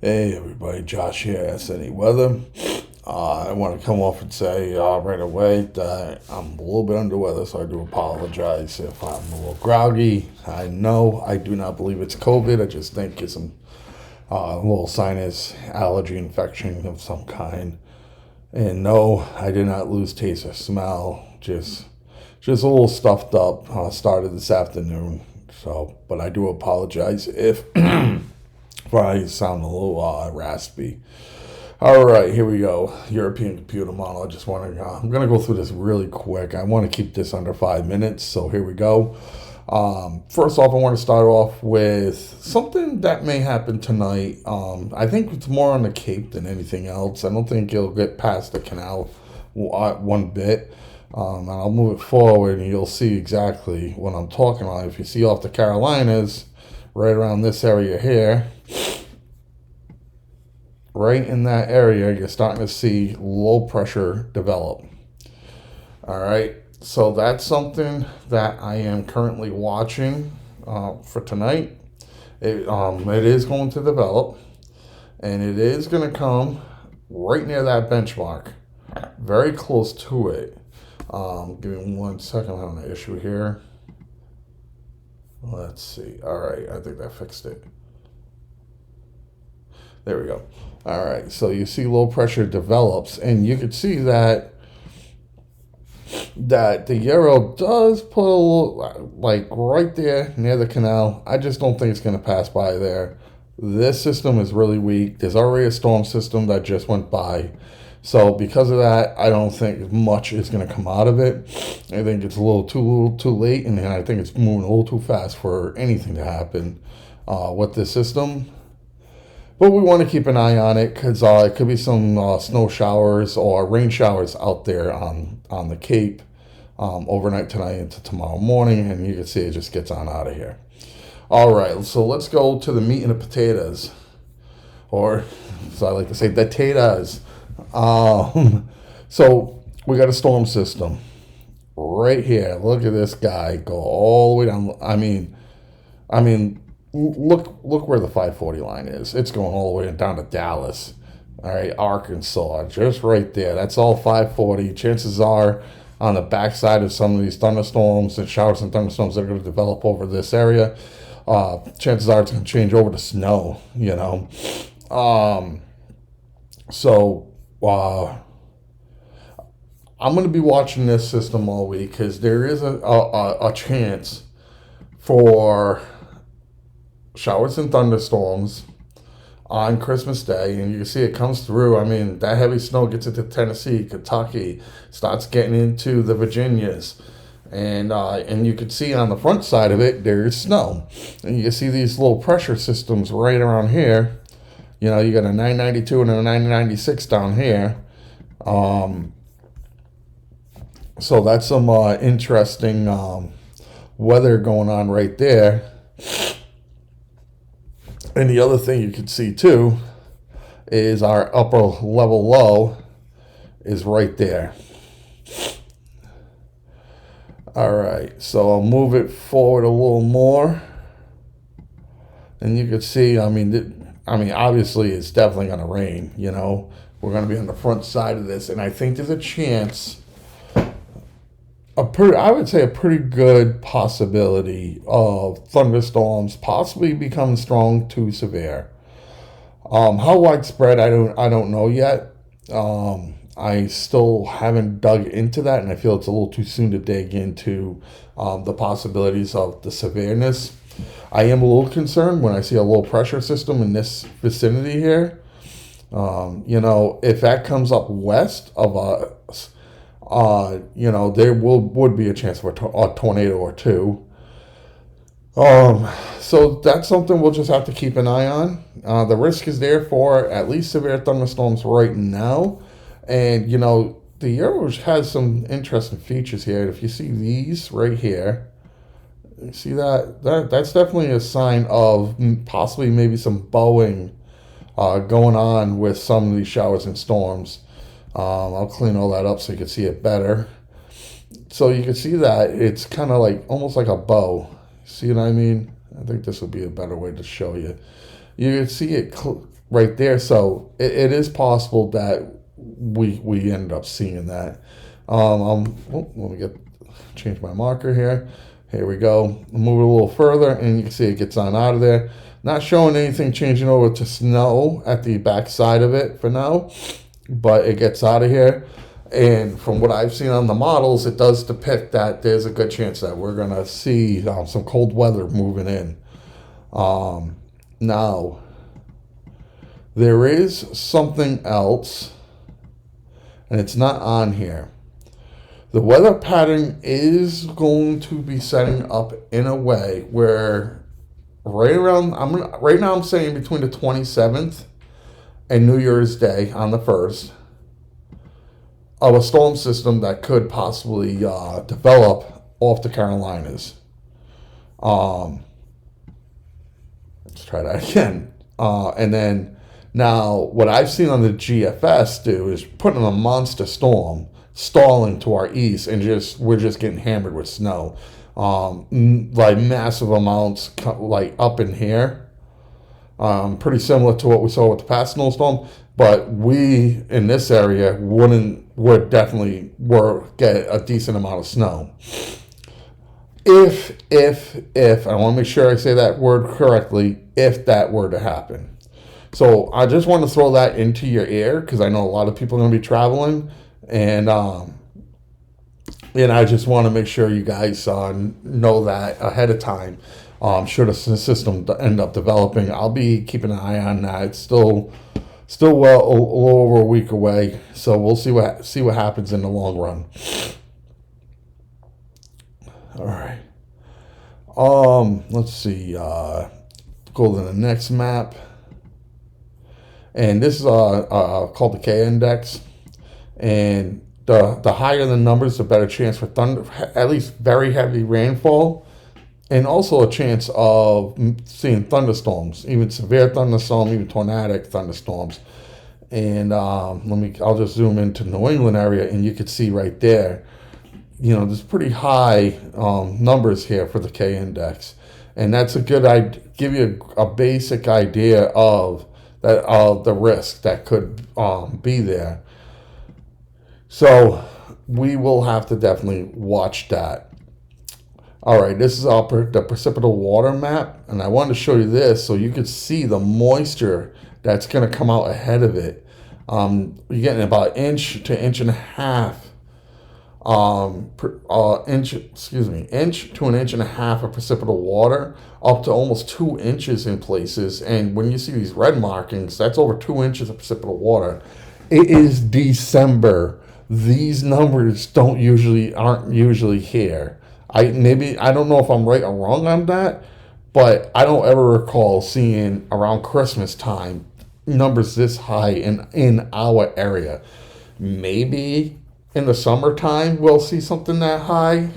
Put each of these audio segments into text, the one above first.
Hey everybody, Josh here, SNE Weather. I want to come off and say right away that I'm a little bit under weather, so I do apologize if I'm a little groggy. I know I do not believe it's COVID. I just think it's some little sinus allergy infection of some kind. And no, I did not lose taste or smell. Just a little stuffed up. Started this afternoon. So, but I do apologize if I sound a little raspy. All right, here we go. European computer model. I just want to. I'm going to go through this really quick. I want to keep this under 5 minutes. So here we go. First off, I want to start off with something that may happen tonight. I think it's more on the Cape than anything else. I don't think it'll get past the canal one bit. And I'll move it forward and you'll see exactly what I'm talking about. If you see off the Carolinas, right around this area here, right in that area, you're starting to see low pressure develop. All right. So that's something that I am currently watching for tonight. It is going to develop, and it is going to come right near that benchmark, very close to it. Give me 1 second. I'm having an issue here. Let's see. All right. I think that fixed it. There we go. All right. So you see low pressure develops, and you can see that the euro does put a little, like right there near the canal. I just don't think it's going to pass by there. This system is really weak. There's already a storm system that just went by. So because of that, I don't think much is going to come out of it. I think it's a little too late, and I think it's moving a little too fast for anything to happen with this system. But we want to keep an eye on it because it could be some snow showers or rain showers out there on the Cape overnight tonight into tomorrow morning, and you can see it just gets on out of here. All right, so let's go to the meat and the potatoes, or so I like to say, the taters. So we got a storm system right here. Look at this guy go all the way down. I mean, look where the 540 line is. It's going all the way down to Dallas. All right, Arkansas, just right there. That's all 540. Chances are on the backside of some of these thunderstorms and showers and thunderstorms that are going to develop over this area, chances are it's going to change over to snow, you know. So I'm going to be watching this system all week because there is a chance for showers and thunderstorms on Christmas Day, and you can see it comes through. I mean, that heavy snow gets into Tennessee, Kentucky, starts getting into the Virginias, and you can see on the front side of it there's snow, and you can see these little pressure systems right around here. You know, you got a 992 and a 996 down here. So that's some interesting weather going on right there. And the other thing you can see too is our upper level low is right there. All right, so I'll move it forward a little more, and you can see. I mean, obviously it's definitely going to rain. You know, we're going to be on the front side of this, and I think there's a chance. I would say a pretty good possibility of thunderstorms possibly becoming strong to severe. How widespread, I don't know yet. I still haven't dug into that, and I feel it's a little too soon to dig into the possibilities of the severeness. I am a little concerned when I see a low pressure system in this vicinity here. You know, if that comes up west of us, you know, there would be a chance of a tornado or two. So that's something we'll just have to keep an eye on. The risk is there for at least severe thunderstorms right now. And, you know, the Euro has some interesting features here. If you see these right here, you see that's definitely a sign of possibly maybe some bowing going on with some of these showers and storms. I'll clean all that up so you can see it better. So you can see that it's kind of like almost like a bow. See what I mean? I think this would be a better way to show you. You can see it right there. So it is possible that we end up seeing that. Let me change my marker here. Here we go. Move it a little further, and you can see it gets on out of there. Not showing anything changing over to snow at the back side of it for now, but it gets out of here. And from what I've seen on the models, it does depict that there's a good chance that we're going to see some cold weather moving in. Now, there is something else, and it's not on here. The weather pattern is going to be setting up in a way where right now I'm saying between the 27th and New Year's Day on the 1st of a storm system that could possibly develop off the Carolinas. Let's try that again. And then now what I've seen on the GFS do is putting a monster storm stalling to our east, and we're just getting hammered with snow, like massive amounts, like up in here. Pretty similar to what we saw with the past snowstorm, but we in this area would definitely get a decent amount of snow. If I want to make sure I say that word correctly, if that were to happen. So I just want to throw that into your ear because I know a lot of people are going to be traveling. And I just want to make sure you guys know that ahead of time. Should a system end up developing, I'll be keeping an eye on that. It's still well a little over a week away, so we'll see what happens in the long run. All right. Let's see. Go to the next map, and this is called the K index. And the higher the numbers, the better chance for at least very heavy rainfall, and also a chance of seeing thunderstorms, even severe thunderstorms, even tornadic thunderstorms. And I'll just zoom into the New England area, and you can see right there, there's pretty high numbers here for the K index, and that's a good give you a basic idea of the risk that could be there. So we will have to definitely watch that. All right, this is the precipitable water map, and I wanted to show you this so you could see the moisture that's going to come out ahead of it. You're getting about inch to inch and a half, inch to an inch and a half of precipitable water, up to almost 2 inches in places. And when you see these red markings, that's over 2 inches of precipitable water. It is December. These numbers aren't usually here. I don't know if I'm right or wrong on that, but I don't ever recall seeing around Christmas time numbers this high in our area. Maybe in the summertime we'll see something that high,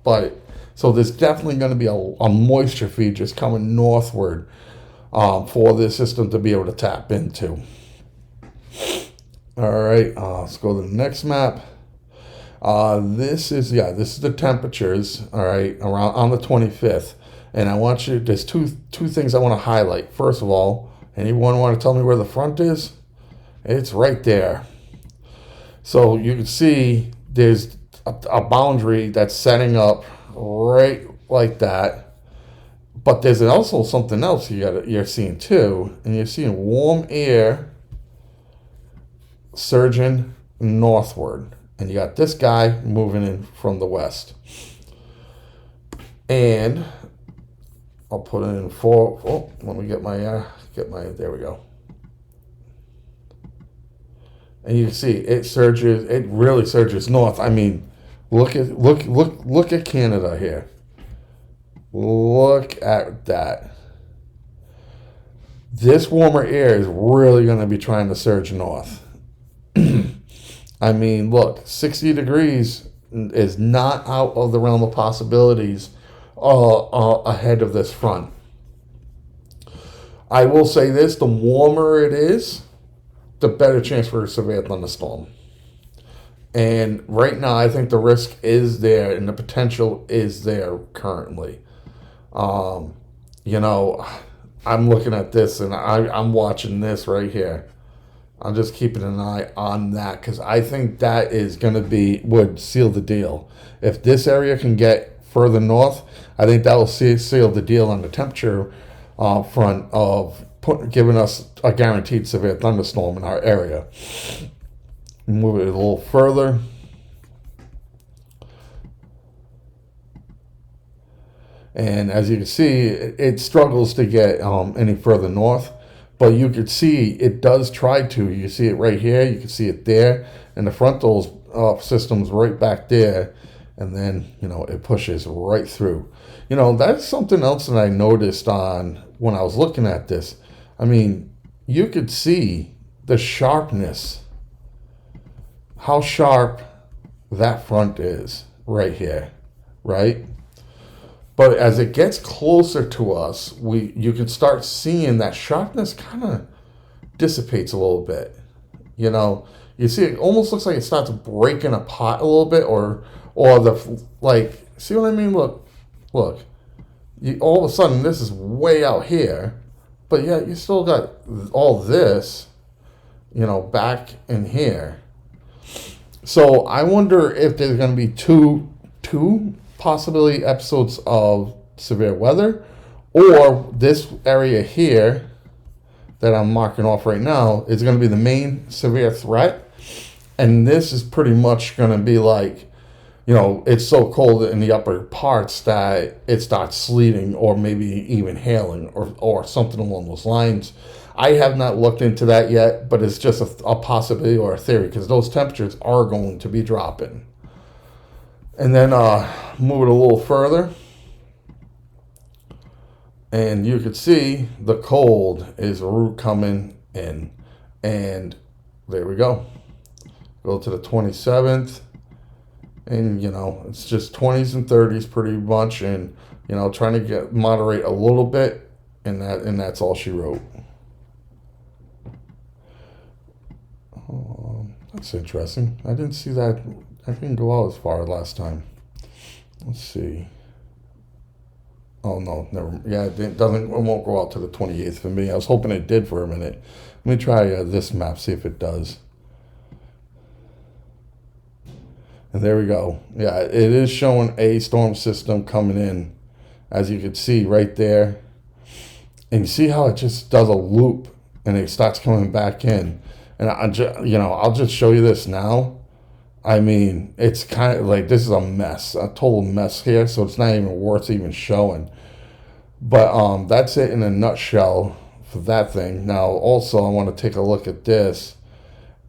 but so there's definitely going to be a moisture feed just coming northward for this system to be able to tap into. All right, let's go to the next map. This is the temperatures. All right, around on the 25th, and there's two things I want to highlight. First of all, anyone want to tell me where the front is? It's right there. So you can see there's a boundary that's setting up right like that. But there's also something else you're seeing too, and you're seeing warm air surging northward, and you got this guy moving in from the west. And I'll put it in let me get my there we go. And you can see it really surges north. I mean, look at Canada here. Look at that. This warmer air is really going to be trying to surge north. I mean, look, 60 degrees is not out of the realm of possibilities ahead of this front. I will say this, the warmer it is, the better chance for a severe thunderstorm. And right now, I think the risk is there and the potential is there currently. I'm looking at this and I'm watching this right here. I'm just keeping an eye on that because I think that is going to would seal the deal. If this area can get further north, I think that will seal the deal on the temperature front of giving us a guaranteed severe thunderstorm in our area. Move it a little further. And as you can see, it struggles to get any further north. But you could see it does try to. You see it right here. You can see it there. And the frontal system's right back there. And then, it pushes right through. That's something else that I noticed when I was looking at this. I mean, you could see the sharpness, how sharp that front is right here, right? But as it gets closer to us, you can start seeing that sharpness kind of dissipates a little bit. You see it almost looks like it starts breaking apart a little bit, or see what I mean? Look. All of a sudden, this is way out here, but yet you still got all this, back in here. So I wonder if there's going to be two possibility episodes of severe weather, or this area here that I'm marking off right now is going to be the main severe threat, and this is pretty much going to be like, it's so cold in the upper parts that it starts sleeting or maybe even hailing or something along those lines. I have not looked into that yet, but it's just a possibility or a theory because those temperatures are going to be dropping. And then move it a little further. And you can see the cold is coming in. And there we go. Go to the 27th. And, it's just 20s and 30s pretty much. And, trying to moderate a little bit. And that's all she wrote. That's interesting. I didn't see that. I didn't go out as far last time. Let's see. Oh no, never. Yeah, it won't go out to the 28th for me. I was hoping it did for a minute. Let me try this map, see if it does. And there we go. Yeah, it is showing a storm system coming in, as you can see right there. And you see how it just does a loop and it starts coming back in. And I'll just show you this now. I mean, it's kind of like this is a mess, a total mess here, so it's not even worth even showing. But that's it in a nutshell for that thing. Now, also, I want to take a look at this,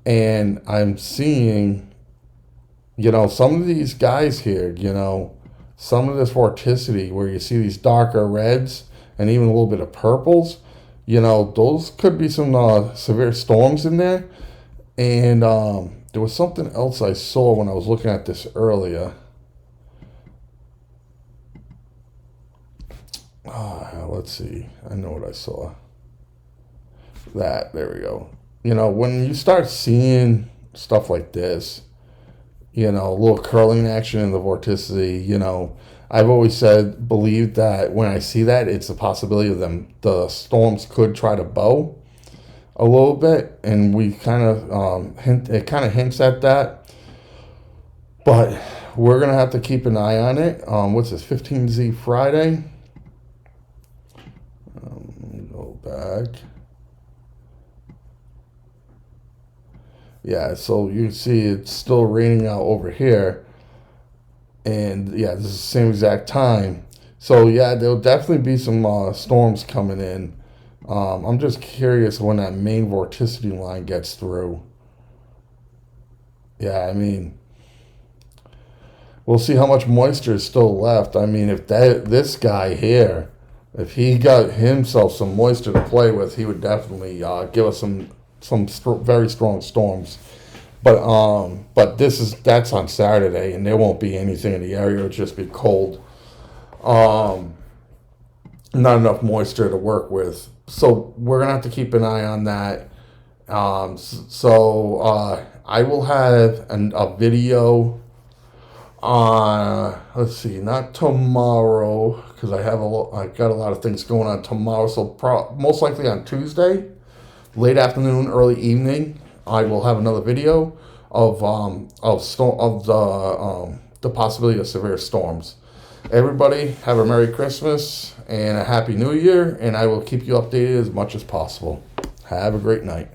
and I'm seeing, some of these guys here, some of this vorticity where you see these darker reds and even a little bit of purples, those could be some severe storms in there. And there was something else I saw when I was looking at this earlier. Let's see. I know what I saw. There we go. When you start seeing stuff like this, a little curling action in the vorticity, I've always believed that when I see that, it's a possibility of the storms could try to bow a little bit, and we kind of it kind of hints at that, but we're gonna have to keep an eye on it. What's this, 15Z Friday? Go back. Yeah, so you see it's still raining out over here, and yeah, this is the same exact time. So yeah, there'll definitely be some storms coming in. I'm just curious when that main vorticity line gets through. Yeah, I mean, we'll see how much moisture is still left. I mean, if this guy here, if he got himself some moisture to play with, he would definitely give us some very strong storms. But that's on Saturday, and there won't be anything in the area. It'll just be cold. Not enough moisture to work with. So we're gonna have to keep an eye on that. I will have a video on, let's see, not tomorrow because I got a lot of things going on tomorrow. So most likely on Tuesday, late afternoon, early evening, I will have another video of the possibility of severe storms. Everybody have a Merry Christmas and a Happy New Year, and I will keep you updated as much as possible. Have a great night.